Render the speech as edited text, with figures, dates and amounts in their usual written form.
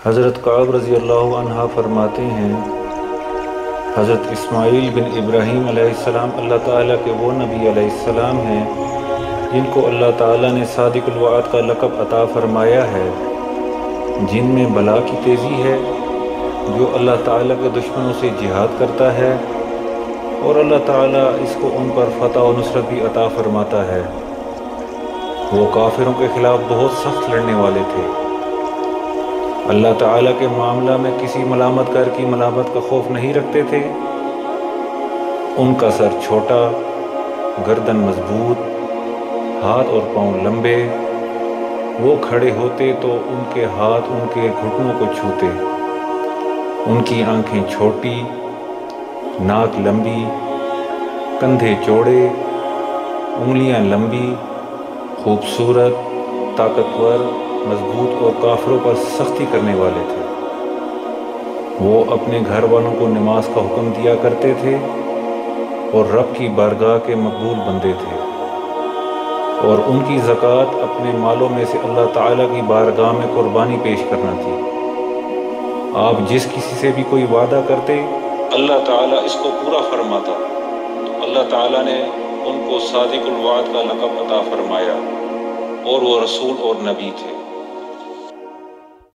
حضرت کعب رضی اللہ عنہ فرماتے ہیں، حضرت اسماعیل بن ابراہیم علیہ السلام اللہ تعالیٰ کے وہ نبی علیہ السلام ہیں جن کو اللہ تعالیٰ نے صادق الوعد کا لقب عطا فرمایا ہے، جن میں بلا کی تیزی ہے، جو اللہ تعالیٰ کے دشمنوں سے جہاد کرتا ہے اور اللہ تعالیٰ اس کو ان پر فتح و نصرت بھی عطا فرماتا ہے۔ وہ کافروں کے خلاف بہت سخت لڑنے والے تھے، اللہ تعالیٰ کے معاملہ میں کسی ملامت گر کی ملامت کا خوف نہیں رکھتے تھے۔ ان کا سر چھوٹا، گردن مضبوط، ہاتھ اور پاؤں لمبے، وہ کھڑے ہوتے تو ان کے ہاتھ ان کے گھٹنوں کو چھوتے۔ ان کی آنکھیں چھوٹی، ناک لمبی، کندھے چوڑے، انگلیاں لمبی، خوبصورت، طاقتور، مضبوط اور کافروں پر سختی کرنے والے تھے۔ وہ اپنے گھر والوں کو نماز کا حکم دیا کرتے تھے اور رب کی بارگاہ کے مقبول بندے تھے، اور ان کی زکوٰۃ اپنے مالوں میں سے اللہ تعالیٰ کی بارگاہ میں قربانی پیش کرنا تھی۔ آپ جس کسی سے بھی کوئی وعدہ کرتے، اللہ تعالیٰ اس کو پورا فرماتا، تو اللہ تعالیٰ نے ان کو صادق الوعد کا لقب عطا فرمایا، اور وہ رسول اور نبی تھے۔